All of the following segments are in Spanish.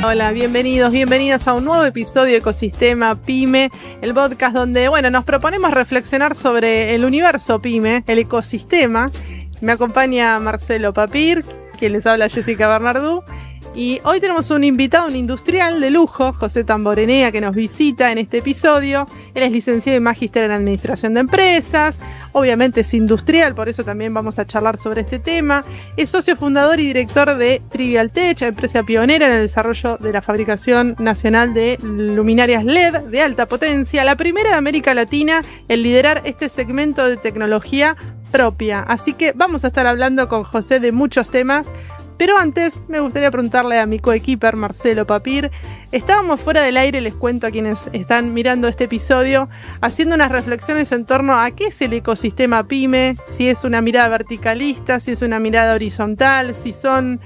Hola, bienvenidos, bienvenidas a un nuevo episodio de Ecosistema Pyme, el podcast donde, nos proponemos reflexionar sobre el universo Pyme, el ecosistema. Me acompaña Marcelo Papir, quien les habla Jessica Bernardú. Y hoy tenemos un invitado, un industrial de lujo, José Tamborenea, que nos visita en este episodio. Él es licenciado y magíster en Administración de Empresas, obviamente es industrial, por eso también vamos a charlar sobre este tema. Es socio fundador y director de Trivial Tech, empresa pionera en el desarrollo de la fabricación nacional de luminarias LED de alta potencia, la primera de América Latina en liderar este segmento de tecnología propia. Así que vamos a estar hablando con José de muchos temas. Pero antes me gustaría preguntarle a mi coequiper Marcelo Papir. Estábamos fuera del aire, les cuento a quienes están mirando este episodio, haciendo unas reflexiones en torno a qué es el ecosistema PYME, si es una mirada verticalista, si es una mirada horizontal, si son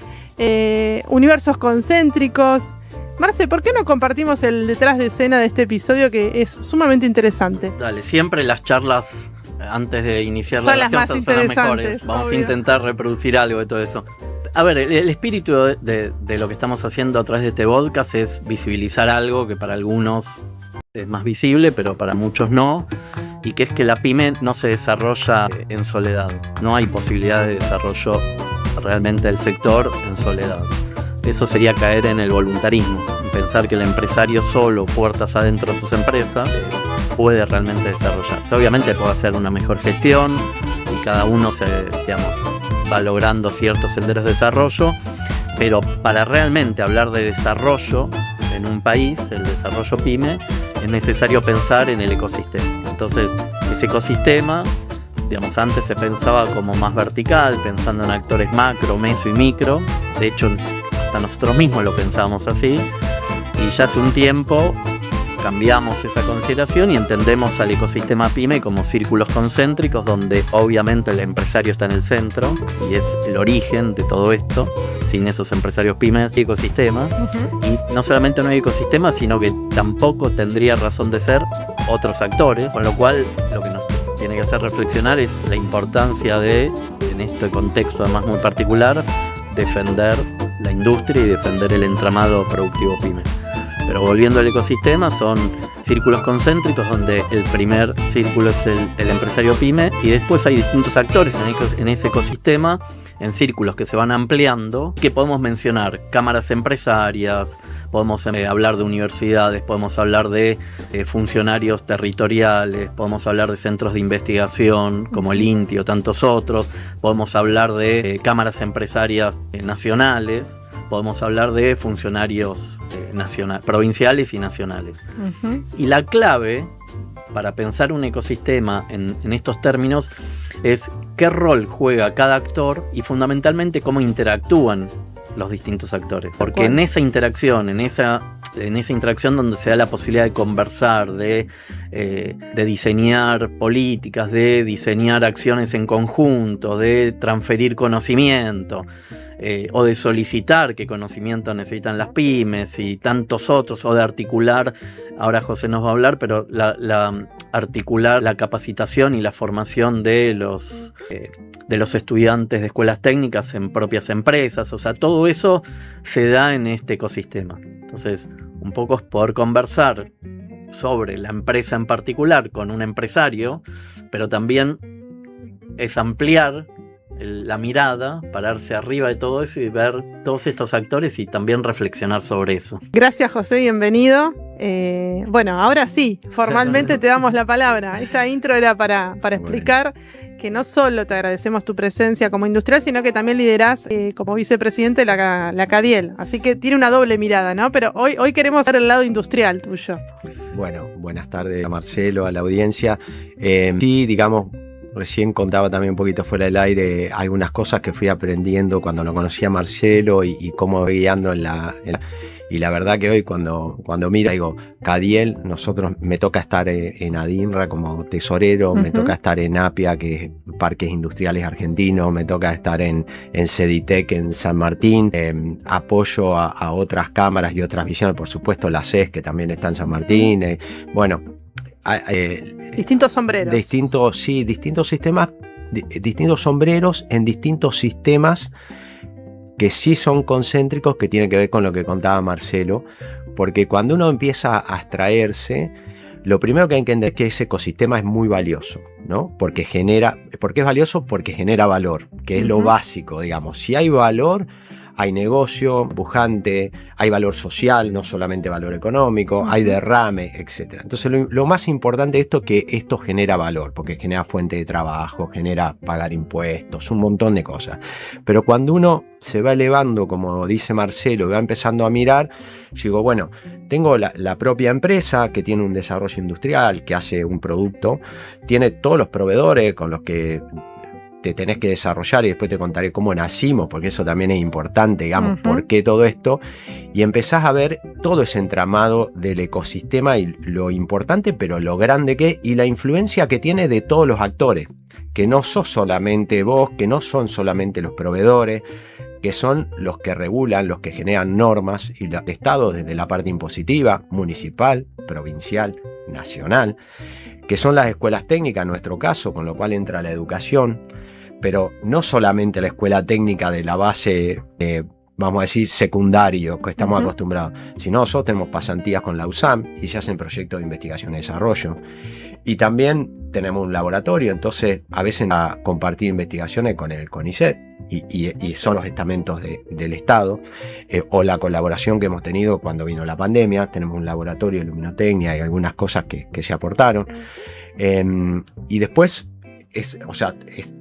universos concéntricos. Marce, ¿por qué no compartimos el detrás de escena de este episodio que es sumamente interesante? Dale, siempre las charlas antes de iniciar son la las más son las mejores. Vamos obvio. a intentar reproducir algo de todo eso. A ver, el espíritu de lo que estamos haciendo a través de este podcast es visibilizar algo que para algunos es más visible, pero para muchos no, y que es que la pyme no se desarrolla en soledad. No hay posibilidad de desarrollo realmente del sector en soledad. Eso sería caer en el voluntarismo, en pensar que el empresario solo, puertas adentro de sus empresas, puede realmente desarrollarse. Obviamente puede hacer una mejor gestión y cada uno va logrando ciertos senderos de desarrollo, pero para realmente hablar de desarrollo en un país, el desarrollo pyme, es necesario pensar en el ecosistema. Entonces, ese ecosistema, antes se pensaba como más vertical, pensando en actores macro, meso y micro. De hecho, hasta nosotros mismos lo pensábamos así, y ya hace un tiempo cambiamos esa consideración y entendemos al ecosistema pyme como círculos concéntricos donde obviamente el empresario está en el centro y es el origen de todo esto. Sin esos empresarios pymes y ecosistema, y no solamente no hay ecosistema, sino que tampoco tendría razón de ser otros actores, con lo cual lo que nos tiene que hacer reflexionar es la importancia de, en este contexto además muy particular, defender la industria y defender el entramado productivo pyme. Pero volviendo al ecosistema, son círculos concéntricos donde el primer círculo es el empresario pyme, y después hay distintos actores en ese ecosistema, en círculos que se van ampliando, que podemos mencionar cámaras empresarias, podemos hablar de universidades, podemos hablar de funcionarios territoriales, podemos hablar de centros de investigación como el INTI o tantos otros, podemos hablar de cámaras empresarias nacionales, podemos hablar de funcionarios provinciales y nacionales. Y la clave para pensar un ecosistema en estos términos es qué rol juega cada actor y fundamentalmente cómo interactúan los distintos actores. Porque en esa interacción, en esa interacción donde se da la posibilidad de conversar, de diseñar políticas, de diseñar acciones en conjunto, de transferir conocimiento, o de solicitar qué conocimiento necesitan las pymes y tantos otros, o de articular, ahora José nos va a hablar, pero articular la capacitación y la formación de los estudiantes de escuelas técnicas en propias empresas. O sea, todo eso se da en este ecosistema. Entonces, un poco es poder conversar sobre la empresa en particular con un empresario, pero también es ampliar la mirada, pararse arriba de todo eso y ver todos estos actores y también reflexionar sobre eso. Gracias, José, bienvenido. Ahora sí, formalmente te damos la palabra. Esta intro era para explicar que no solo te agradecemos tu presencia como industrial, sino que también liderás como vicepresidente la CADIEL. Así que tiene una doble mirada, ¿no? Pero hoy queremos ver el lado industrial tuyo. Bueno, buenas tardes a Marcelo, a la audiencia. Recién contaba también un poquito fuera del aire algunas cosas que fui aprendiendo cuando lo conocí a Marcelo y cómo guiando y la verdad que hoy cuando miro, digo, CADIEL, me toca estar en ADINRA como tesorero, me toca estar en APIA, que es Parques Industriales Argentinos, me toca estar en CEDITEC en San Martín, apoyo a otras cámaras y otras visiones, por supuesto la CES, que también está en San Martín, distintos sombreros. Distintos sistemas, distintos sombreros en distintos sistemas que sí son concéntricos, que tienen que ver con lo que contaba Marcelo, porque cuando uno empieza a abstraerse, lo primero que hay que entender es que ese ecosistema es muy valioso, ¿no? ¿Por qué es valioso? Porque genera valor, que es lo básico, digamos. Si hay valor, hay negocio pujante, hay valor social, no solamente valor económico, hay derrame, etc. Entonces lo más importante de esto es que esto genera valor, porque genera fuente de trabajo, genera pagar impuestos, un montón de cosas. Pero cuando uno se va elevando, como dice Marcelo, y va empezando a mirar, yo digo, bueno, tengo la propia empresa que tiene un desarrollo industrial, que hace un producto, tiene todos los proveedores con los que te tenés que desarrollar, y después te contaré cómo nacimos, porque eso también es importante, digamos, por qué todo esto, y empezás a ver todo ese entramado del ecosistema y lo importante, pero lo grande que es, y la influencia que tiene de todos los actores, que no sos solamente vos, que no son solamente los proveedores, que son los que regulan, los que generan normas, y el Estado desde la parte impositiva, municipal, provincial, nacional, que son las escuelas técnicas en nuestro caso, con lo cual entra la educación, pero no solamente la escuela técnica de la base, vamos a decir, secundario, que estamos acostumbrados, sino nosotros tenemos pasantías con la USAM y se hacen proyectos de investigación y desarrollo. Y también tenemos un laboratorio, entonces a veces a compartir investigaciones con el CONICET, y son los estamentos del Estado, o la colaboración que hemos tenido cuando vino la pandemia. Tenemos un laboratorio de luminotecnia y algunas cosas que se aportaron. Y después es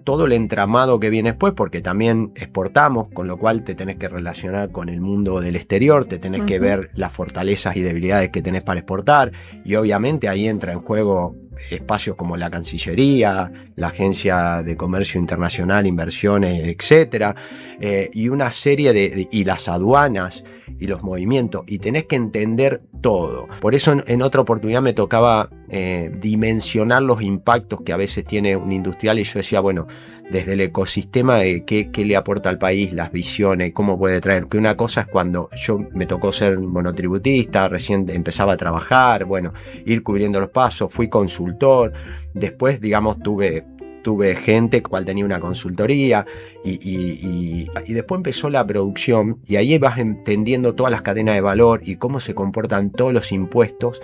todo el entramado que viene después, porque también exportamos, con lo cual te tenés que relacionar con el mundo del exterior, te tenés que ver las fortalezas y debilidades que tenés para exportar, y obviamente ahí entra en juego espacios como la Cancillería, la Agencia de Comercio Internacional, Inversiones, etcétera, y una serie y las aduanas y los movimientos, y tenés que entender todo. Por eso en otra oportunidad me tocaba dimensionar los impactos que a veces tiene un industrial, y yo decía, bueno, desde el ecosistema de qué le aporta al país, las visiones, cómo puede traer. Que una cosa es cuando me tocó ser monotributista, recién empezaba a trabajar, bueno, ir cubriendo los pasos, fui consultor, después, digamos, tuve gente cual tenía una consultoría, y después empezó la producción, y ahí vas entendiendo todas las cadenas de valor y cómo se comportan todos los impuestos,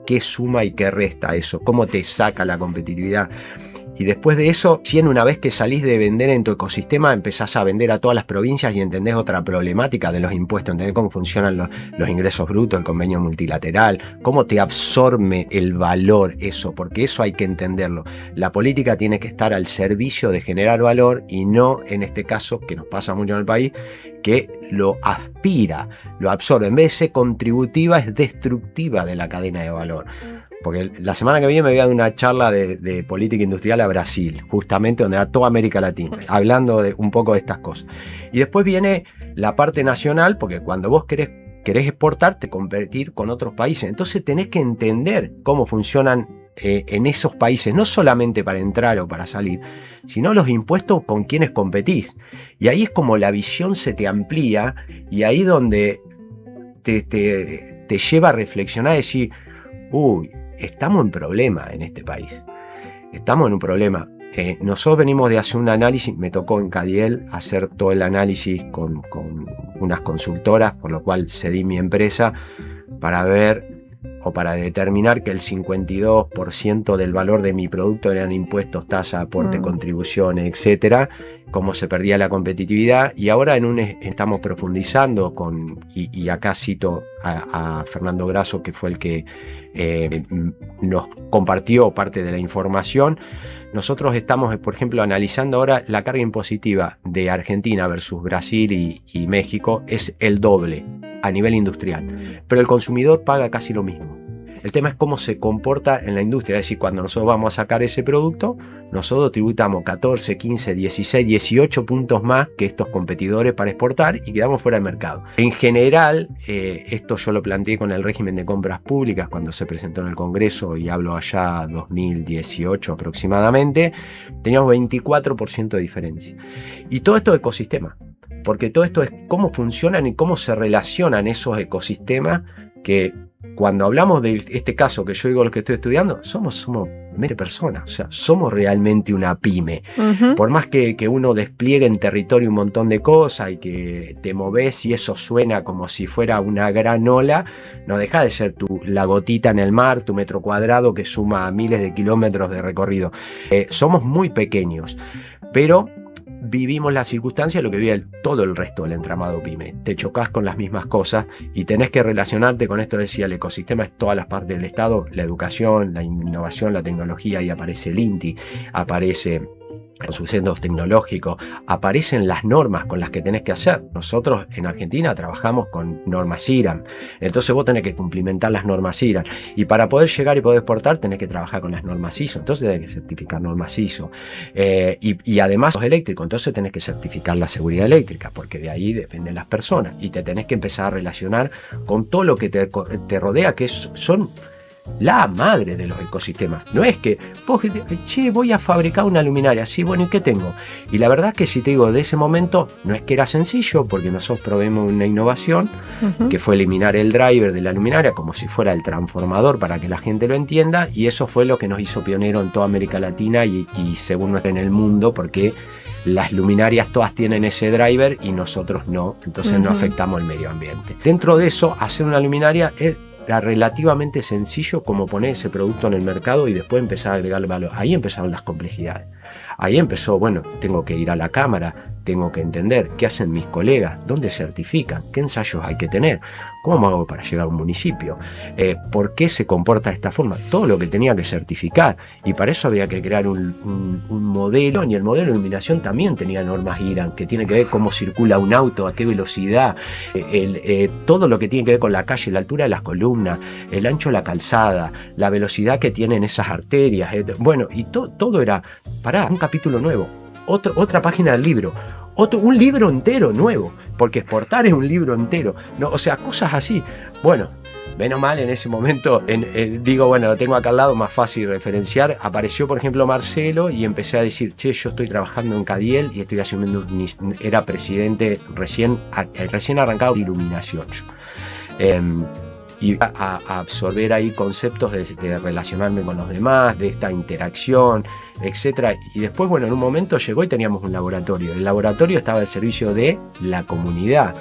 qué suma y qué resta eso, cómo te saca la competitividad. Y después de eso, si una vez que salís de vender en tu ecosistema, empezás a vender a todas las provincias y entendés otra problemática de los impuestos, entendés cómo funcionan los ingresos brutos, el convenio multilateral, cómo te absorbe el valor eso, porque eso hay que entenderlo. La política tiene que estar al servicio de generar valor, y no, en este caso, que nos pasa mucho en el país, que lo aspira, lo absorbe. En vez de ser contributiva, es destructiva de la cadena de valor. Porque la semana que viene me voy a dar una charla de política industrial a Brasil, justamente donde va toda América Latina, hablando un poco de estas cosas. Y después viene la parte nacional, porque cuando vos querés exportar, competir con otros países. Entonces tenés que entender cómo funcionan en esos países, no solamente para entrar o para salir, sino los impuestos con quienes competís. Y ahí es como la visión se te amplía, y ahí donde te lleva a reflexionar y decir, uy, estamos en problema en este país. Estamos en un problema. Nosotros venimos de hacer un análisis, me tocó en Cadiel hacer todo el análisis con unas consultoras, por lo cual cedí mi empresa para ver o para determinar que el 52% del valor de mi producto eran impuestos, tasa, aporte, contribuciones, etcétera, cómo se perdía la competitividad. Y ahora estamos profundizando y acá cito a Fernando Grasso, que fue el que nos compartió parte de la información. Nosotros estamos, por ejemplo, analizando ahora la carga impositiva de Argentina versus Brasil y México, es el doble a nivel industrial, pero el consumidor paga casi lo mismo. El tema es cómo se comporta en la industria, es decir, cuando nosotros vamos a sacar ese producto, nosotros tributamos 14, 15, 16, 18 puntos más que estos competidores para exportar, y quedamos fuera del mercado. En general, esto yo lo planteé con el régimen de compras públicas cuando se presentó en el Congreso, y hablo allá 2018 aproximadamente, teníamos 24% de diferencia. Y todo esto es ecosistema, porque todo esto es cómo funcionan y cómo se relacionan esos ecosistemas, que cuando hablamos de este caso que yo digo lo que estoy estudiando, somos 20 personas, o sea, somos realmente una pyme. Ujú. Por más que uno despliegue en territorio un montón de cosas y que te moves y eso suena como si fuera una gran ola, no deja de ser la gotita en el mar, tu metro cuadrado que suma miles de kilómetros de recorrido. Somos muy pequeños, pero vivimos la circunstancia de lo que vive todo el resto del entramado pyme. Te chocas con las mismas cosas y tenés que relacionarte con esto. Decía, el ecosistema es todas las partes del Estado, la educación, la innovación, la tecnología, y aparece el INTI, aparece con sus centros tecnológicos, aparecen las normas con las que tenés que hacer. Nosotros en Argentina trabajamos con normas IRAM, entonces vos tenés que cumplimentar las normas IRAM, y para poder llegar y poder exportar tenés que trabajar con las normas ISO, entonces tenés que certificar normas ISO, y además sos eléctrico, entonces tenés que certificar la seguridad eléctrica, porque de ahí dependen las personas, y te tenés que empezar a relacionar con todo lo que te rodea, que son la madre de los ecosistemas. No es que vos, che, voy a fabricar una luminaria, sí, bueno, ¿y qué tengo? Y la verdad que si te digo, de ese momento no es que era sencillo, porque nosotros probemos una innovación que fue eliminar el driver de la luminaria como si fuera el transformador, para que la gente lo entienda, y eso fue lo que nos hizo pionero en toda América Latina y según en el mundo, porque las luminarias todas tienen ese driver y nosotros no, entonces no afectamos el medio ambiente. Dentro de eso, hacer una luminaria era relativamente sencillo, como poner ese producto en el mercado y después empezar a agregarle valor. Ahí empezaron las complejidades. Ahí empezó, bueno, tengo que ir a la cámara, tengo que entender qué hacen mis colegas, dónde certifican, qué ensayos hay que tener, cómo hago para llegar a un municipio, por qué se comporta de esta forma, todo lo que tenía que certificar, y para eso había que crear un modelo, y el modelo de iluminación también tenía normas IRAM, que tiene que ver cómo circula un auto, a qué velocidad, todo lo que tiene que ver con la calle, la altura de las columnas, el ancho de la calzada, la velocidad que tienen esas arterias, bueno, y todo era, un capítulo nuevo, otra página del libro, un libro entero nuevo, porque exportar es un libro entero, ¿no? O sea, cosas así. Bueno, menos mal en ese momento, digo, bueno, lo tengo acá al lado, más fácil referenciar. Apareció, por ejemplo, Marcelo, y empecé a decir, che, yo estoy trabajando en Cadiel y estoy asumiendo, era presidente recién arrancado de iluminación. Y a absorber ahí conceptos de relacionarme con los demás, de esta interacción, etcétera. Y después, bueno, en un momento llegó y teníamos un laboratorio. El laboratorio estaba al servicio de la comunidad.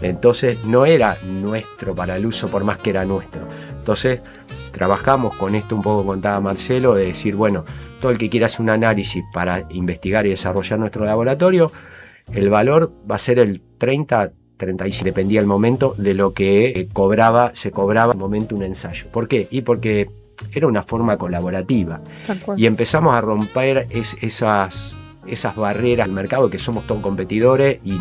Entonces no era nuestro para el uso, por más que era nuestro. Entonces trabajamos con esto, un poco contaba Marcelo, de decir, bueno, todo el que quiera hacer un análisis para investigar y desarrollar nuestro laboratorio, el valor va a ser el 35, dependía el momento de lo que se cobraba en el momento un ensayo. ¿Por qué? Y porque era una forma colaborativa. Y empezamos a romper esas barreras del mercado, que somos todos competidores, y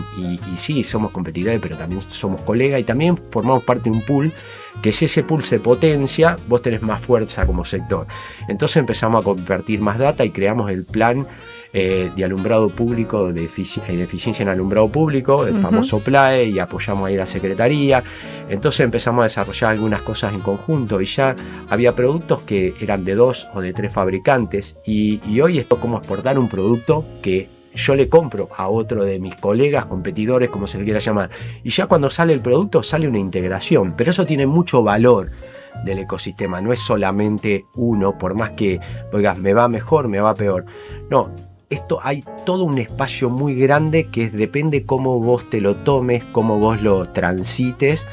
sí, somos competidores, pero también somos colegas, y también formamos parte de un pool, que si ese pool se potencia, vos tenés más fuerza como sector. Entonces empezamos a compartir más data y creamos el plan de alumbrado público, de eficiencia en alumbrado público, el famoso PLAE, y apoyamos ahí la Secretaría. Entonces empezamos a desarrollar algunas cosas en conjunto, y ya había productos que eran de 2 o de 3 fabricantes, y hoy esto como exportar un producto que yo le compro a otro de mis colegas, competidores, como se le quiera llamar, y ya cuando sale el producto sale una integración, pero eso tiene mucho valor del ecosistema, no es solamente uno, por más que oigas, me va mejor, me va peor, no. Esto hay todo un espacio muy grande que depende cómo vos te lo tomes, cómo vos lo transites,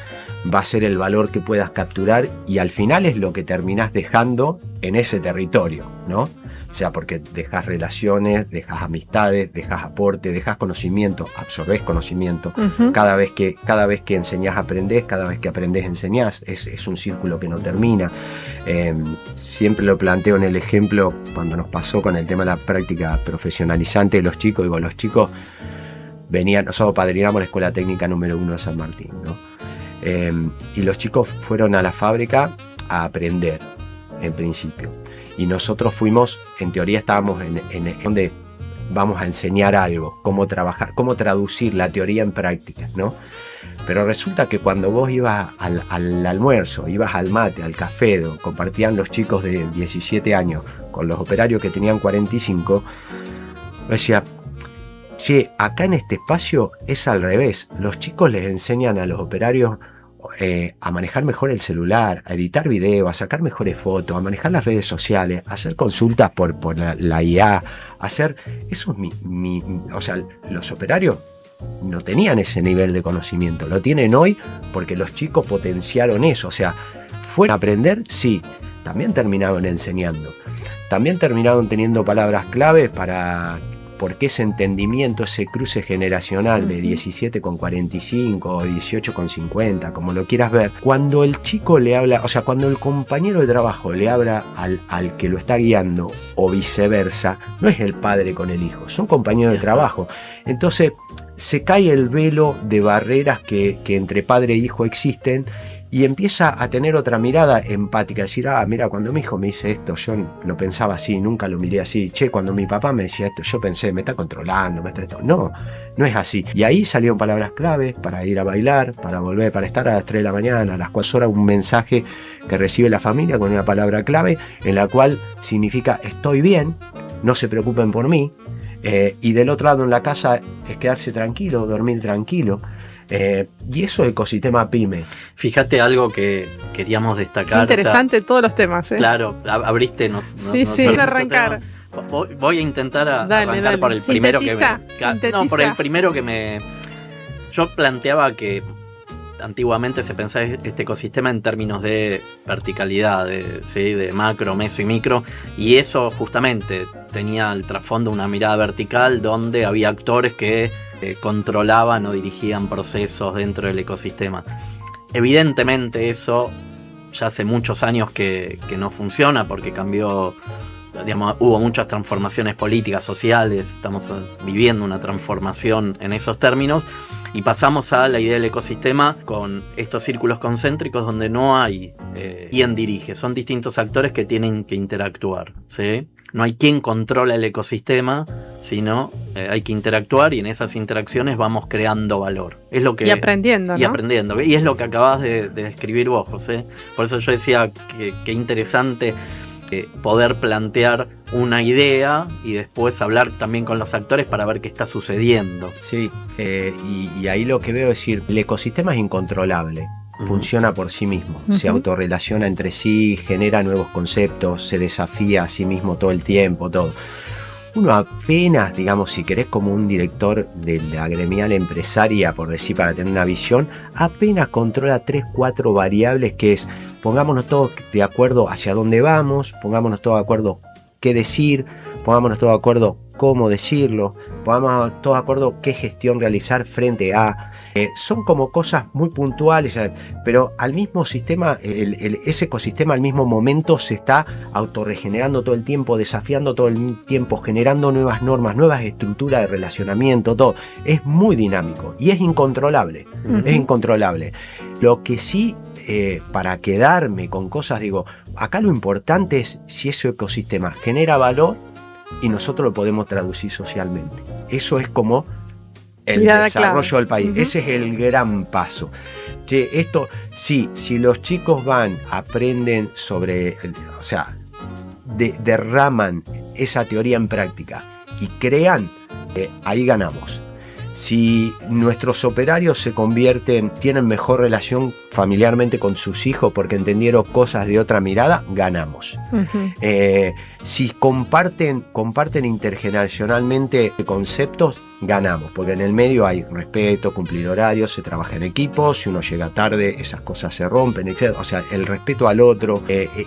va a ser el valor que puedas capturar, y al final es lo que terminás dejando en ese territorio, ¿no? O sea, porque dejas relaciones, dejas amistades, dejas aporte, dejas conocimiento, absorbés conocimiento. Cada vez que enseñás, aprendés, cada vez que aprendés, enseñás. Es un círculo que no termina. Siempre lo planteo en el ejemplo cuando nos pasó con el tema de la práctica profesionalizante de los chicos. Digo, los chicos venían, nosotros padrinamos la Escuela Técnica número 1 de San Martín, ¿no? Y los chicos fueron a la fábrica a aprender, en principio. Y nosotros fuimos, en teoría estábamos en donde vamos a enseñar algo, cómo trabajar, cómo traducir la teoría en práctica, ¿no? Pero resulta que cuando vos ibas al almuerzo, ibas al mate, al café, compartían los chicos de 17 años con los operarios que tenían 45, decía, che, acá en este espacio es al revés, los chicos les enseñan a los operarios a manejar mejor el celular, a editar video, a sacar mejores fotos, a manejar las redes sociales, a hacer consultas por la IA, hacer... Eso es o sea, los operarios no tenían ese nivel de conocimiento, lo tienen hoy porque los chicos potenciaron eso, o sea, fueron a aprender, sí, también terminaron enseñando, también terminaron teniendo palabras claves porque ese entendimiento, ese cruce generacional de 17 con 45 o 18 con 50, como lo quieras ver, cuando el chico le habla, o sea, cuando el compañero de trabajo le habla al que lo está guiando o viceversa, no es el padre con el hijo, son compañeros de trabajo. Entonces se cae el velo de barreras que entre padre e hijo existen y empieza a tener otra mirada empática, decir, mira, cuando mi hijo me dice esto, yo lo pensaba así, nunca lo miré así. Che, cuando mi papá me decía esto, yo pensé, me está controlando, me está esto. No es así. Y ahí salieron palabras claves para ir a bailar, para volver, para estar a las 3 de la mañana, a las 4 horas, un mensaje que recibe la familia con una palabra clave, en la cual significa estoy bien, no se preocupen por mí. Y del otro lado en la casa es quedarse tranquilo, dormir tranquilo. Y eso es ecosistema PYME. Fíjate algo que queríamos destacar. Interesante, o sea, todos los temas. Claro, abriste. Sí, arrancar. Voy a intentar arrancar por el primero que me... Yo planteaba que antiguamente se pensaba este ecosistema en términos de verticalidad, de macro, meso y micro, y eso justamente tenía al trasfondo una mirada vertical donde había actores que controlaban o dirigían procesos dentro del ecosistema. Evidentemente eso ya hace muchos años que no funciona porque cambió, digamos, hubo muchas transformaciones políticas, sociales, estamos viviendo una transformación en esos términos y pasamos a la idea del ecosistema con estos círculos concéntricos donde no hay quien dirige, son distintos actores que tienen que interactuar, ¿sí? No hay quien controla el ecosistema, sino hay que interactuar y en esas interacciones vamos creando valor. Es lo que, y aprendiendo, ¿no? Y aprendiendo. Y es lo que acabas de describir vos, José. Por eso yo decía que interesante poder plantear una idea y después hablar también con los actores para ver qué está sucediendo. Sí, y ahí lo que veo es decir, el ecosistema es incontrolable. Funciona por sí mismo, se autorrelaciona entre sí, genera nuevos conceptos, se desafía a sí mismo todo el tiempo, todo. Uno apenas, digamos, si querés como un director de la gremial empresaria, por decir, para tener una visión, apenas controla 3-4 variables que es, pongámonos todos de acuerdo hacia dónde vamos, pongámonos todos de acuerdo qué decir, pongámonos todos de acuerdo cómo decirlo, pongámonos todos de acuerdo qué gestión realizar frente a... son como cosas muy puntuales, pero al mismo sistema, ese ecosistema al mismo momento se está autorregenerando todo el tiempo, desafiando todo el tiempo, generando nuevas normas, nuevas estructuras de relacionamiento, todo. Es muy dinámico y es incontrolable, es incontrolable. Lo que sí, para quedarme con cosas, digo, acá lo importante es si ese ecosistema genera valor y nosotros lo podemos traducir socialmente. Eso es como el desarrollo del país. Ese es el gran paso. Che, esto, sí, si los chicos aprenden sobre, o sea, derraman esa teoría en práctica y crean, ahí ganamos. Si nuestros operarios tienen mejor relación familiarmente con sus hijos porque entendieron cosas de otra mirada, ganamos. Si comparten intergeneracionalmente conceptos, ganamos, porque en el medio hay respeto, cumplir horarios, se trabaja en equipo, si uno llega tarde, esas cosas se rompen, etc. O sea, el respeto al otro,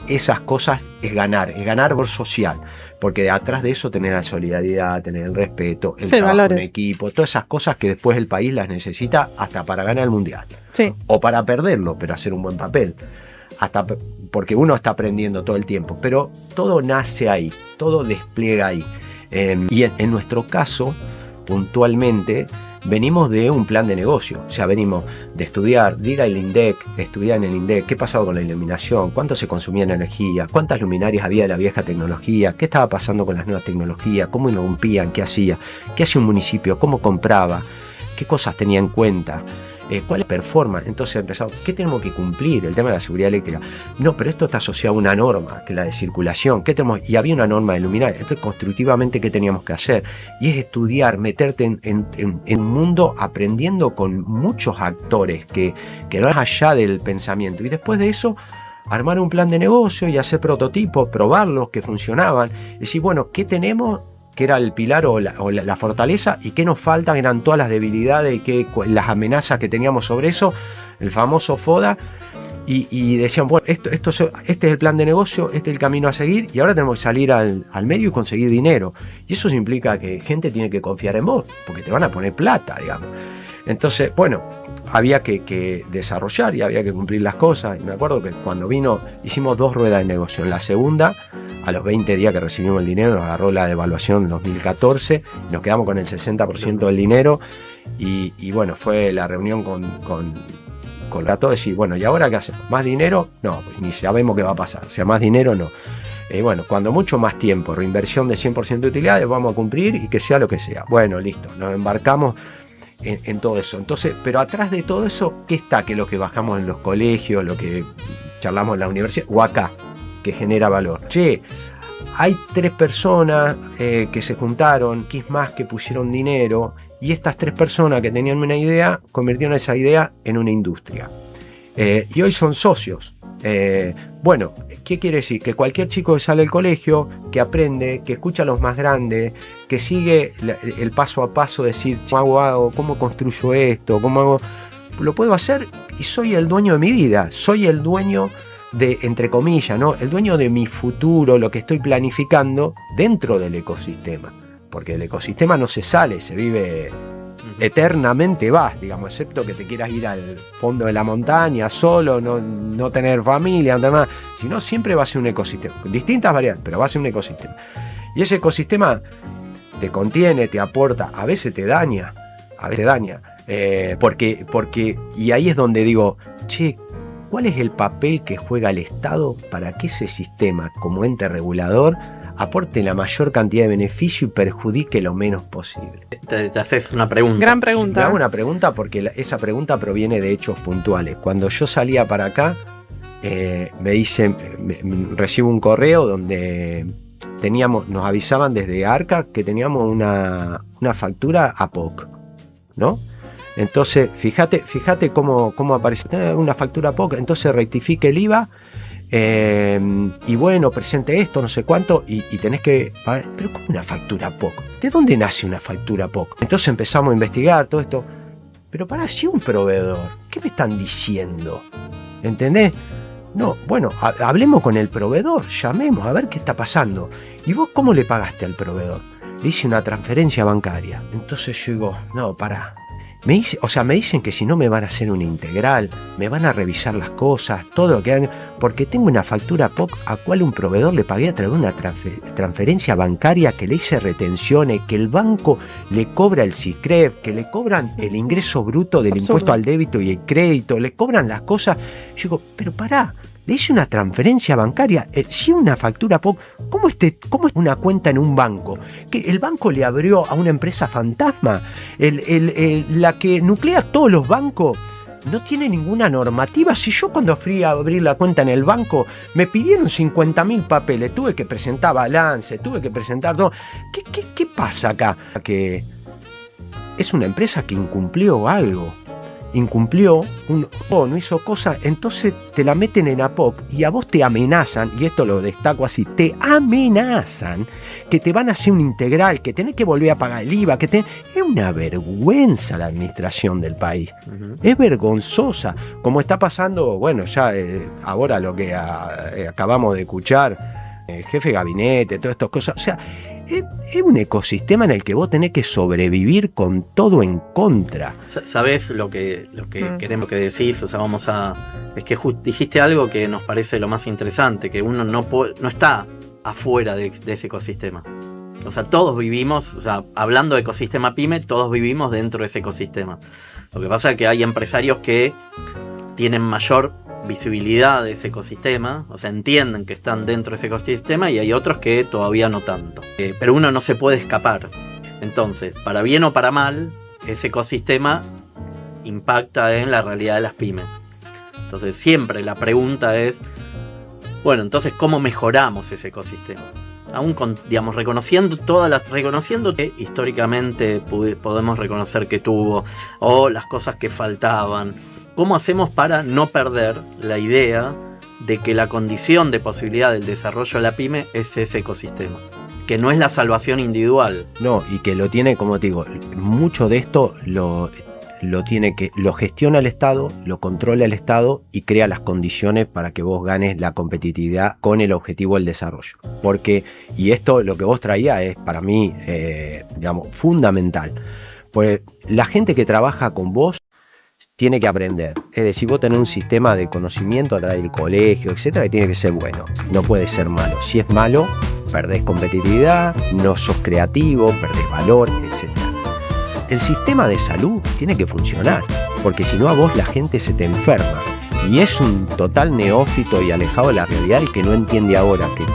esas cosas es ganar por social, porque atrás de eso tener la solidaridad, tener el respeto, el trabajo valores en equipo, todas esas cosas que después el país las necesita hasta para ganar el mundial. Sí. O para perderlo, pero hacer un buen papel. Hasta porque uno está aprendiendo todo el tiempo, pero todo nace ahí, todo despliega ahí. Y en nuestro caso, puntualmente, venimos de un plan de negocio, o sea, venimos de estudiar, de ir al INDEC, estudiar en el INDEC, qué pasaba con la iluminación, cuánto se consumía en energía, cuántas luminarias había de la vieja tecnología, qué estaba pasando con las nuevas tecnologías, cómo irrumpían, qué hacía un municipio, cómo compraba, qué cosas tenía en cuenta. ¿Cuál es performance? Entonces empezamos, ¿qué tenemos que cumplir? El tema de la seguridad eléctrica. No, pero esto está asociado a una norma, que es la de circulación. ¿Qué tenemos? Y había una norma de luminaria. Entonces, constructivamente, ¿qué teníamos que hacer? Y es estudiar, meterte en un mundo aprendiendo con muchos actores que no es allá del pensamiento. Y después de eso, armar un plan de negocio y hacer prototipos, probarlos, que funcionaban. Y decir, bueno, ¿qué tenemos? Que era el pilar o la fortaleza, y qué nos faltan, eran todas las debilidades y las amenazas que teníamos sobre eso, el famoso FODA, y decían, bueno, este es el plan de negocio, este es el camino a seguir, y ahora tenemos que salir al medio y conseguir dinero. Y eso implica que gente tiene que confiar en vos, porque te van a poner plata, digamos. Entonces, bueno, había que desarrollar y había que cumplir las cosas. Y me acuerdo que cuando vino, hicimos 2 ruedas de negocio. En la segunda, a los 20 días que recibimos el dinero, nos agarró la devaluación en 2014, nos quedamos con el 60% del dinero. Y bueno, fue la reunión con Gato, decir, bueno, ¿y ahora qué hacemos? ¿Más dinero? No, pues ni sabemos qué va a pasar. O sea, más dinero no. Bueno, cuando mucho más tiempo, reinversión de 100% de utilidades, vamos a cumplir y que sea lo que sea. Bueno, listo, nos embarcamos en todo eso. Entonces, pero atrás de todo eso, ¿qué está? Que lo que bajamos en los colegios, lo que charlamos en la universidad, o acá, que genera valor. Che, hay 3 personas que se juntaron, que es más, que pusieron dinero, y estas 3 personas que tenían una idea, convirtieron esa idea en una industria. Y hoy son socios. Bueno, ¿qué quiere decir? Que cualquier chico que sale del colegio, que aprende, que escucha a los más grandes, que sigue el paso a paso, decir, ¿cómo hago? ¿Cómo construyo esto? ¿Cómo hago? Lo puedo hacer y soy el dueño de mi vida, soy el dueño de, entre comillas, ¿no? El dueño de mi futuro, lo que estoy planificando dentro del ecosistema. Porque el ecosistema no se sale, se vive eternamente, vas, digamos, excepto que te quieras ir al fondo de la montaña solo, no tener familia, no tener nada. Si no, siempre va a ser un ecosistema, con distintas variantes, pero va a ser un ecosistema. Y ese ecosistema te contiene, te aporta, a veces te daña, porque y ahí es donde digo, che, ¿cuál es el papel que juega el Estado para que ese sistema, como ente regulador, aporte la mayor cantidad de beneficio y perjudique lo menos posible? Te haces una pregunta. Gran pregunta. Me hago una pregunta porque esa pregunta proviene de hechos puntuales. Cuando yo salía para acá, me dicen, recibo un correo donde nos avisaban desde Arca que teníamos una factura APOC, ¿no? Entonces, fíjate cómo aparece una factura APOC, entonces rectifique el IVA. Y bueno, presente esto, no sé cuánto, y tenés que pagar. Pero ¿cómo una factura POC? ¿De dónde nace una factura POC? Entonces empezamos a investigar todo esto. Pero para si un proveedor, ¿qué me están diciendo? ¿Entendés? No, bueno, hablemos con el proveedor, llamemos a ver qué está pasando. ¿Y vos cómo le pagaste al proveedor? Le hice una transferencia bancaria. Entonces yo digo, no, pará. Me dicen que si no me van a hacer una integral, me van a revisar las cosas, todo lo que hagan, porque tengo una factura POC a cual un proveedor le pagué a través de una transferencia bancaria, que le hice retenciones, que el banco le cobra el SICREP, que le cobran el ingreso bruto del impuesto al débito y el crédito, le cobran las cosas. Yo digo, pero pará, le hice una transferencia bancaria, si una factura POC, ¿cómo es una cuenta en un banco? ¿Que el banco le abrió a una empresa fantasma? La que nuclea todos los bancos no tiene ninguna normativa. Si yo cuando fui a abrir la cuenta en el banco me pidieron 50.000 papeles, tuve que presentar balance, tuve que presentar todo. ¿Qué pasa acá? Que es una empresa que incumplió algo. No hizo cosas, entonces te la meten en APOC y a vos te amenazan, y esto lo destaco así, te amenazan que te van a hacer un integral, que tenés que volver a pagar el IVA, es una vergüenza la administración del país, es vergonzosa, como está pasando, bueno, ya ahora lo que acabamos de escuchar, jefe de gabinete, todas estas cosas, o sea, es un ecosistema en el que vos tenés que sobrevivir con todo en contra. ¿Sabés lo que queremos que decís? O sea, es que dijiste algo que nos parece lo más interesante, que uno no está afuera de ese ecosistema. O sea, todos vivimos, o sea, hablando de ecosistema PYME, todos vivimos dentro de ese ecosistema. Lo que pasa es que hay empresarios que tienen mayor visibilidad de ese ecosistema, o sea, entienden que están dentro de ese ecosistema, y hay otros que todavía no tanto. Pero uno no se puede escapar. Entonces, para bien o para mal, ese ecosistema impacta en la realidad de las pymes. Entonces siempre la pregunta es, bueno, entonces ¿cómo mejoramos ese ecosistema? Aún reconociendo que históricamente podemos reconocer que tuvo, o las cosas que faltaban. ¿Cómo hacemos para no perder la idea de que la condición de posibilidad del desarrollo de la pyme es ese ecosistema? Que no es la salvación individual. No, y que lo tiene, como te digo, mucho de esto lo gestiona el Estado, lo controla el Estado y crea las condiciones para que vos ganes la competitividad con el objetivo del desarrollo. Porque, y esto lo que vos traías es para mí, fundamental. Pues la gente que trabaja con vos tiene que aprender. Es decir, vos tenés un sistema de conocimiento a través del colegio, etcétera, que tiene que ser bueno. No puede ser malo. Si es malo, perdés competitividad, no sos creativo, perdés valor, etcétera. El sistema de salud tiene que funcionar, porque si no a vos la gente se te enferma. Y es un total neófito y alejado de la realidad el que no entiende ahora que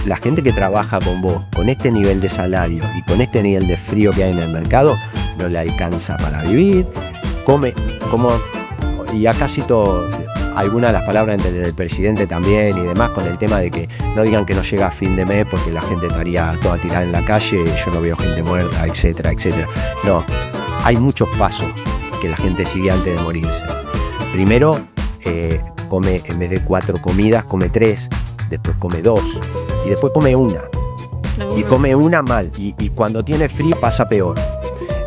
la gente que trabaja con vos, con este nivel de salario y con este nivel de frío que hay en el mercado, no le alcanza para vivir, come como, y acá cito algunas de las palabras del presidente también y demás, con el tema de que no digan que no llega a fin de mes porque la gente estaría toda tirada en la calle, yo no veo gente muerta, etcétera, etcétera. No, hay muchos pasos que la gente sigue antes de morirse. Primero, come, en vez de 4 comidas, come 3, después come 2 y después come una. Y come una mal, y cuando tiene frío pasa peor.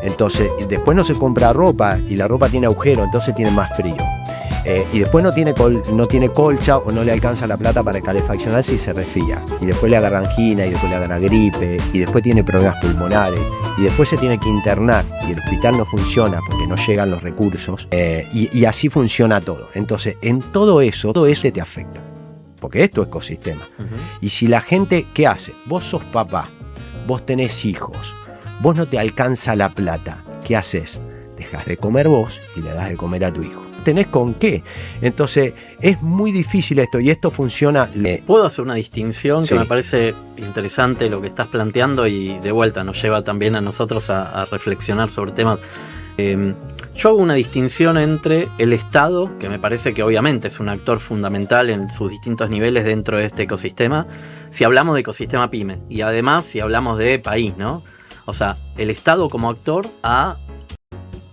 Entonces, después no se compra ropa y la ropa tiene agujero, entonces tiene más frío. Y después no tiene colcha o no le alcanza la plata para calefaccionarse y se resfría. Y después le agarra angina y después le agarra gripe y después tiene problemas pulmonares y después se tiene que internar y el hospital no funciona porque no llegan los recursos y así funciona todo. Entonces, en todo eso te afecta. Porque esto es ecosistema. Y si la gente, ¿qué hace? Vos sos papá, vos tenés hijos, vos no te alcanza la plata, ¿qué haces? Dejas de comer vos y le das de comer a tu hijo. ¿Tenés con qué? Entonces es muy difícil esto y esto funciona. ¿Puedo hacer una distinción? Sí. Que me parece interesante lo que estás planteando y de vuelta nos lleva también a nosotros a reflexionar sobre temas. Yo hago una distinción entre el Estado, que me parece que obviamente es un actor fundamental en sus distintos niveles dentro de este ecosistema, si hablamos de ecosistema pyme, y además si hablamos de país, ¿no? O sea, el Estado como actor a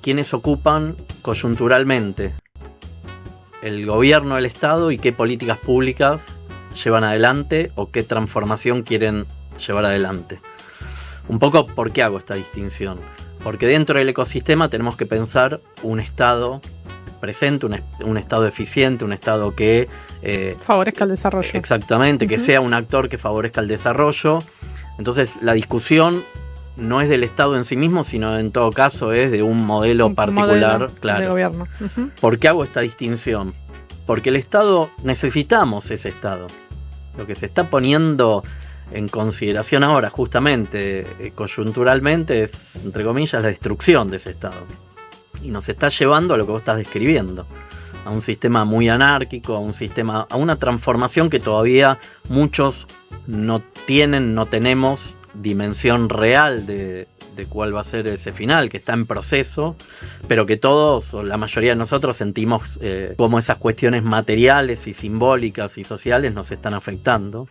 quienes ocupan coyunturalmente el gobierno del Estado y qué políticas públicas llevan adelante o qué transformación quieren llevar adelante. Un poco, ¿por qué hago esta distinción? Porque dentro del ecosistema tenemos que pensar un Estado presente, un Estado eficiente, un Estado que favorezca el desarrollo. Exactamente, que sea un actor que favorezca el desarrollo. Entonces la discusión no es del Estado en sí mismo, sino en todo caso es de un modelo particular, modelo claro, de gobierno. ¿Por qué hago esta distinción? Porque el Estado, necesitamos ese Estado. Lo que se está poniendo en consideración ahora, justamente, coyunturalmente, es, entre comillas, la destrucción de ese Estado. Y nos está llevando a lo que vos estás describiendo, a un sistema muy anárquico, a una transformación que todavía muchos no tenemos dimensión real de cuál va a ser ese final, que está en proceso, pero que todos, o la mayoría de nosotros, sentimos cómo esas cuestiones materiales y simbólicas y sociales nos están afectando.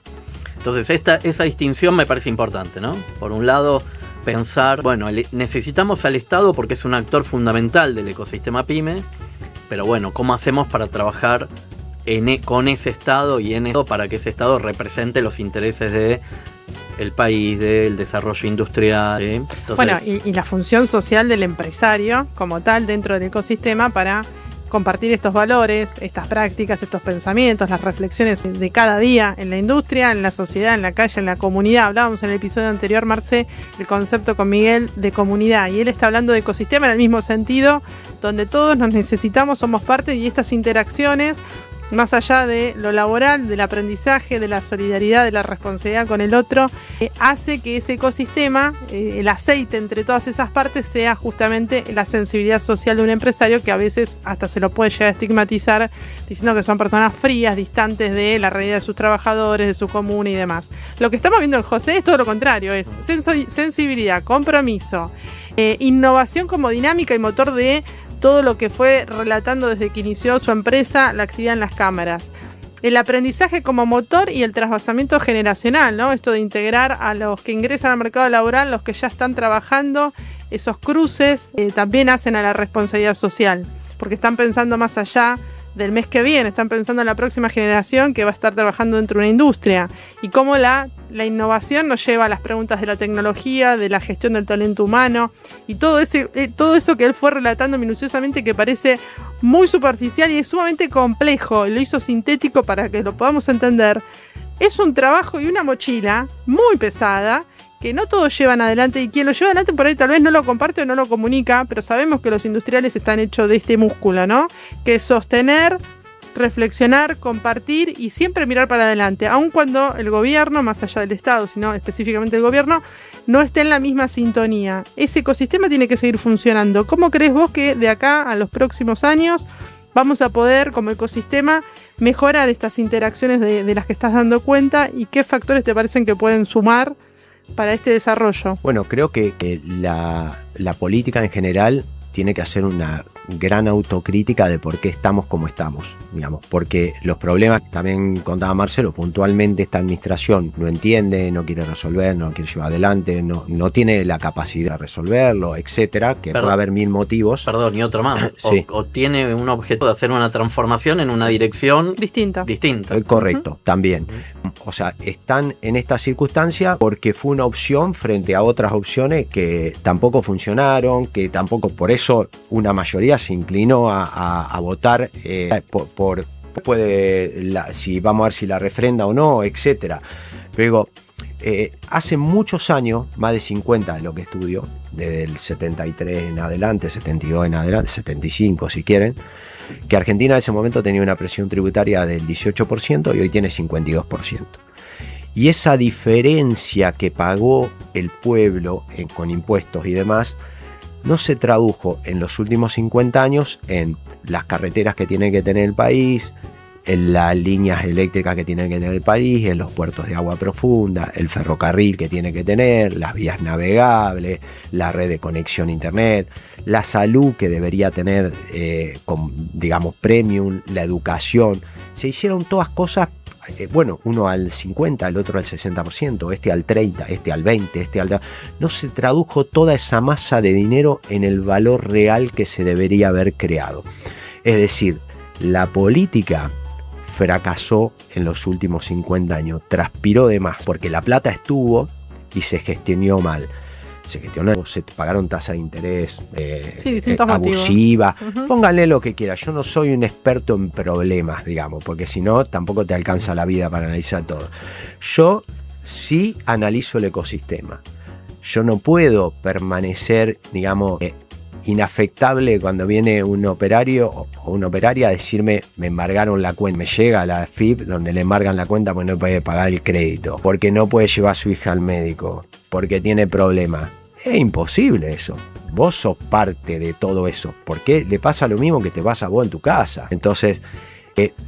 Entonces esa distinción me parece importante, ¿no? Por un lado, pensar, bueno, necesitamos al Estado porque es un actor fundamental del ecosistema pyme, pero bueno, ¿cómo hacemos para trabajar con ese Estado y en eso para que ese Estado represente los intereses de el país, del desarrollo industrial? Entonces, bueno, y la función social del empresario como tal dentro del ecosistema para compartir estos valores, estas prácticas, estos pensamientos, las reflexiones de cada día en la industria, en la sociedad, en la calle, en la comunidad. Hablábamos en el episodio anterior, Marce, el concepto con Miguel de comunidad, y él está hablando de ecosistema en el mismo sentido, donde todos nos necesitamos, somos parte, y estas interacciones, más allá de lo laboral, del aprendizaje, de la solidaridad, de la responsabilidad con el otro, hace que ese ecosistema, el aceite entre todas esas partes, sea justamente la sensibilidad social de un empresario, que a veces hasta se lo puede llegar a estigmatizar diciendo que son personas frías, distantes de la realidad de sus trabajadores, de su comuna y demás. Lo que estamos viendo en José es todo lo contrario, es sensibilidad, compromiso, innovación como dinámica y motor de todo lo que fue relatando desde que inició su empresa, la actividad en las cámaras. El aprendizaje como motor y el trasvasamiento generacional, ¿no? Esto de integrar a los que ingresan al mercado laboral, los que ya están trabajando, esos cruces también hacen a la responsabilidad social, porque están pensando más allá del mes que viene, están pensando en la próxima generación que va a estar trabajando dentro de una industria y cómo la innovación nos lleva a las preguntas de la tecnología, de la gestión del talento humano y todo eso que él fue relatando minuciosamente, que parece muy superficial y es sumamente complejo, lo hizo sintético para que lo podamos entender. Es un trabajo y una mochila muy pesada que no todos llevan adelante, y quien lo lleva adelante por ahí tal vez no lo comparte o no lo comunica, pero sabemos que los industriales están hechos de este músculo, ¿no? Que es sostener, reflexionar, compartir y siempre mirar para adelante, aun cuando el gobierno, más allá del Estado, sino específicamente el gobierno, no esté en la misma sintonía. Ese ecosistema tiene que seguir funcionando. ¿Cómo crees vos que de acá a los próximos años vamos a poder, como ecosistema, mejorar estas interacciones de las que estás dando cuenta, y qué factores te parecen que pueden sumar para este desarrollo? Bueno, creo que la política en general tiene que hacer una gran autocrítica de por qué estamos como estamos, digamos, porque los problemas, también contaba Marcelo, puntualmente esta administración no entiende, no quiere resolver, no quiere llevar adelante, no tiene la capacidad de resolverlo, etcétera, que puede haber mil motivos. Perdón, y otro más. Sí. O tiene un objeto de hacer una transformación en una dirección distinta. Correcto, también. O sea, están en esta circunstancia porque fue una opción frente a otras opciones que tampoco funcionaron, que tampoco, por eso una mayoría se inclinó a votar si vamos a ver si la refrenda o no, etcétera. Pero digo, hace muchos años, más de 50 de lo que estudio, desde el 73 en adelante, 72 en adelante, 75 si quieren, que Argentina en ese momento tenía una presión tributaria del 18% y hoy tiene 52%. Y esa diferencia que pagó el pueblo con impuestos y demás, no se tradujo en los últimos 50 años en las carreteras que tiene que tener el país, en las líneas eléctricas que tiene que tener el país, en los puertos de agua profunda, el ferrocarril que tiene que tener, las vías navegables, la red de conexión a internet, la salud que debería tener, digamos, premium, la educación. Se hicieron todas cosas, uno al 50, el otro al 60%, este al 30, este al 20, este al... No se tradujo toda esa masa de dinero en el valor real que se debería haber creado. Es decir, la política fracasó en los últimos 50 años, transpiró de más, porque la plata estuvo y se gestionó mal. Se pagaron tasas de interés abusiva, pónganle lo que quiera. Yo no soy un experto en problemas, digamos, porque si no, tampoco te alcanza la vida para analizar todo. Yo sí analizo el ecosistema. Yo no puedo permanecer, digamos, inafectable cuando viene un operario o una operaria a decirme me embargaron la cuenta, me llega a la FIP donde le embargan la cuenta porque no puede pagar el crédito, porque no puede llevar a su hija al médico, porque tiene problemas. Es imposible eso. Vos sos parte de todo eso, porque le pasa lo mismo que te pasa a vos en tu casa. Entonces,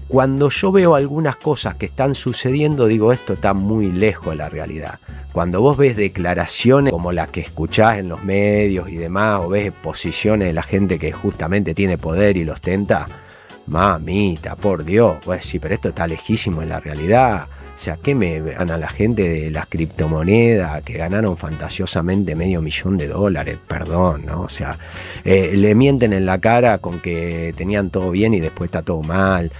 cuando yo veo algunas cosas que están sucediendo, digo, esto está muy lejos de la realidad. Cuando vos ves declaraciones como las que escuchás en los medios y demás, o ves posiciones de la gente que justamente tiene poder y lo ostenta, mamita, por Dios, vos decís, pero esto está lejísimo de la realidad. O sea, ¿qué me gana la gente de las criptomonedas que ganaron fantasiosamente $500,000? Perdón, ¿no? O sea, le mienten en la cara con que tenían todo bien y después está todo mal.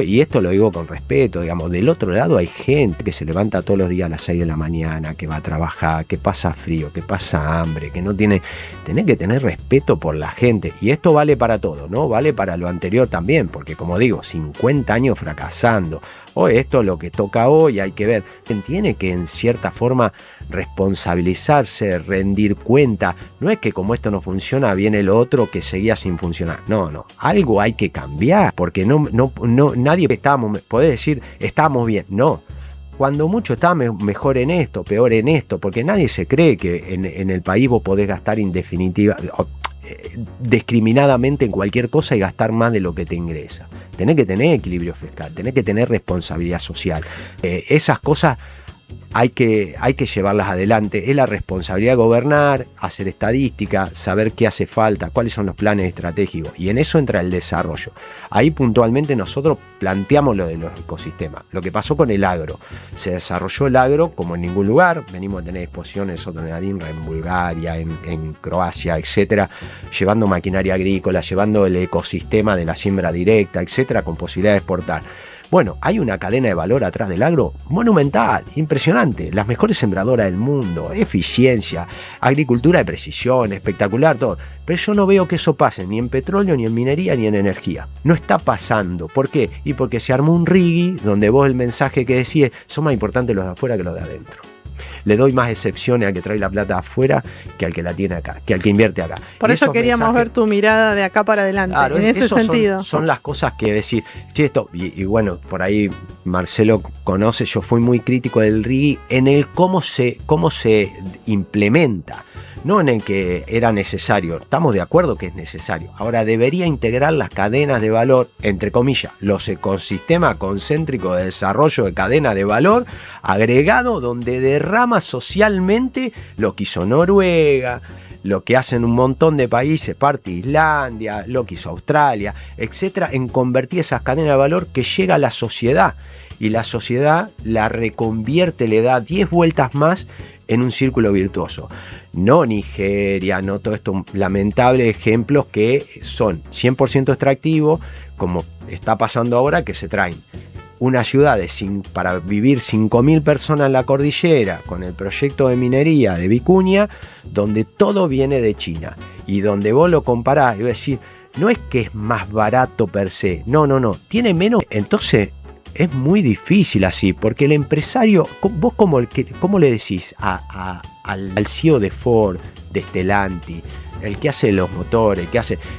Y esto lo digo con respeto, digamos, del otro lado hay gente que se levanta todos los días a las 6 de la mañana, que va a trabajar, que pasa frío, que pasa hambre, que no tiene... Tenés que tener respeto por la gente. Y esto vale para todo, ¿no? Vale para lo anterior también, porque como digo, 50 años fracasando. Hoy esto es lo que toca hoy, hay que ver. Tiene que en cierta forma responsabilizarse, rendir cuenta. No es que como esto no funciona, viene lo otro que seguía sin funcionar. No. Algo hay que cambiar, porque nadie estábamos, podés decir, estábamos bien. No. Cuando mucho está mejor en esto, peor en esto, porque nadie se cree que en el país vos podés gastar discriminadamente en cualquier cosa y gastar más de lo que te ingresa. Tenés que tener equilibrio fiscal, tenés que tener responsabilidad social. Esas cosas hay que llevarlas adelante. Es la responsabilidad de gobernar, hacer estadística, saber qué hace falta, cuáles son los planes estratégicos. Y en eso entra el desarrollo. Ahí puntualmente nosotros planteamos lo de los ecosistemas. Lo que pasó con el agro. Se desarrolló el agro como en ningún lugar. Venimos a tener exposiciones en INRA, en Bulgaria, en Croacia, etcétera, llevando maquinaria agrícola, llevando el ecosistema de la siembra directa, etcétera, con posibilidad de exportar. Bueno, hay una cadena de valor atrás del agro monumental, impresionante, las mejores sembradoras del mundo, eficiencia, agricultura de precisión, espectacular, todo. Pero yo no veo que eso pase ni en petróleo, ni en minería, ni en energía. No está pasando. ¿Por qué? Y porque se armó un rigui donde vos el mensaje que decís son más importantes los de afuera que los de adentro. Le doy más excepciones al que trae la plata afuera que al que la tiene acá, que al que invierte acá. Por eso queríamos ver tu mirada de acá para adelante, claro, en ese sentido. Son las cosas que decir, che, esto, y bueno, por ahí Marcelo conoce, yo fui muy crítico del RIGI en el cómo se implementa. No en el que era necesario, estamos de acuerdo que es necesario. Ahora debería integrar las cadenas de valor, entre comillas, los ecosistemas concéntricos de desarrollo de cadena de valor agregado, donde derrama socialmente lo que hizo Noruega, lo que hacen un montón de países, parte Islandia, lo que hizo Australia, etcétera, en convertir esas cadenas de valor que llega a la sociedad. Y la sociedad la reconvierte, le da 10 vueltas más en un círculo virtuoso. No Nigeria, no todo esto, lamentables ejemplos que son 100% extractivos, como está pasando ahora, que se traen una ciudad para vivir 5.000 personas en la cordillera, con el proyecto de minería de Vicuña, donde todo viene de China, y donde vos lo comparás, y vas a decir, no es que es más barato per se, no, tiene menos, entonces es muy difícil así, porque el empresario, vos ¿cómo le decís al CEO de Ford, de Stellantis, el que hace los motores,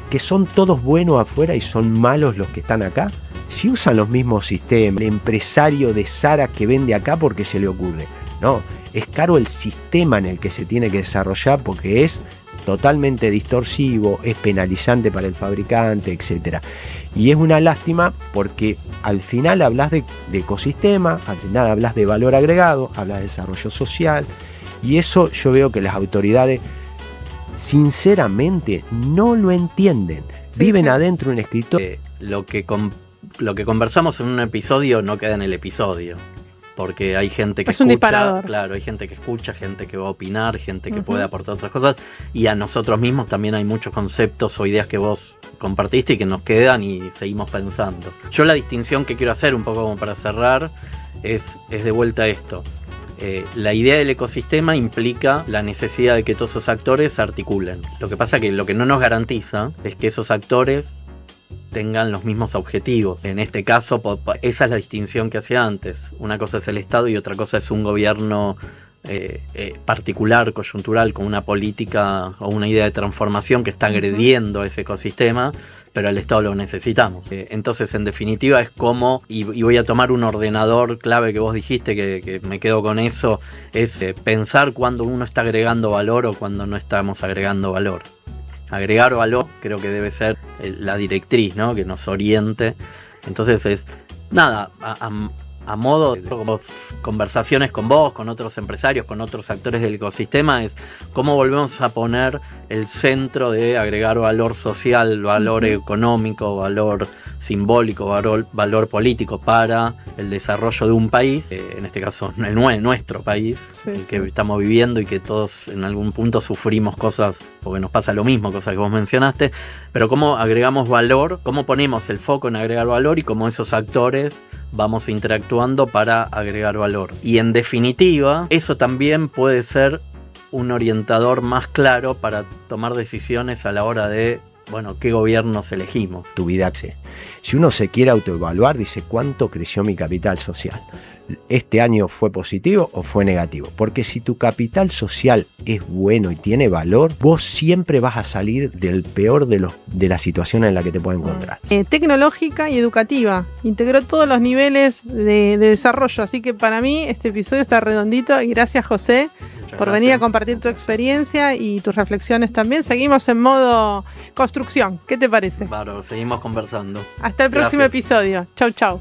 que son todos buenos afuera y son malos los que están acá? Si usan los mismos sistemas, el empresario de Zara que vende acá porque se le ocurre. No, es caro el sistema en el que se tiene que desarrollar porque es totalmente distorsivo, es penalizante para el fabricante, etcétera. Y es una lástima porque al final hablas de ecosistema, al final hablas de valor agregado, hablas de desarrollo social, y eso yo veo que las autoridades sinceramente no lo entienden. Viven adentro un escritorio. Lo que conversamos en un episodio no queda en el episodio. Porque hay gente que escucha, claro, hay gente que escucha, gente que va a opinar, gente que puede aportar otras cosas, y a nosotros mismos también hay muchos conceptos o ideas que vos compartiste y que nos quedan y seguimos pensando. Yo la distinción que quiero hacer, un poco como para cerrar, es de vuelta a esto. La idea del ecosistema implica la necesidad de que todos esos actores se articulen. Lo que pasa que lo que no nos garantiza es que esos actores tengan los mismos objetivos. En este caso, esa es la distinción que hacía antes. Una cosa es el Estado y otra cosa es un gobierno particular, coyuntural, con una política o una idea de transformación que está agrediendo ese ecosistema, pero al Estado lo necesitamos. Entonces, en definitiva, es como, y voy a tomar un ordenador clave que vos dijiste, que me quedo con eso, es pensar cuando uno está agregando valor o cuando no estamos agregando valor. Agregar valor creo que debe ser la directriz, ¿no? Que nos oriente. Entonces es nada, a modo de como conversaciones con vos, con otros empresarios, con otros actores del ecosistema, es cómo volvemos a poner el centro de agregar valor social, valor económico, valor simbólico, valor político para el desarrollo de un país, en este caso nuestro país, que estamos viviendo y que todos en algún punto sufrimos cosas, porque nos pasa lo mismo, cosas que vos mencionaste, pero cómo agregamos valor, cómo ponemos el foco en agregar valor y cómo esos actores vamos interactuando para agregar valor. Y en definitiva, eso también puede ser un orientador más claro para tomar decisiones a la hora de, bueno, qué gobiernos elegimos. Tu vida, si uno se quiere autoevaluar, dice cuánto creció mi capital social. ¿Este año fue positivo o fue negativo? Porque si tu capital social es bueno y tiene valor, vos siempre vas a salir del peor de la situación en la que te puedes encontrar. Tecnológica y educativa. Integró todos los niveles de desarrollo. Así que para mí este episodio está redondito. Y gracias, José, por venir a compartir tu experiencia y tus reflexiones también. Seguimos en modo construcción. ¿Qué te parece? Claro, seguimos conversando. Hasta el próximo episodio. Chau, chau.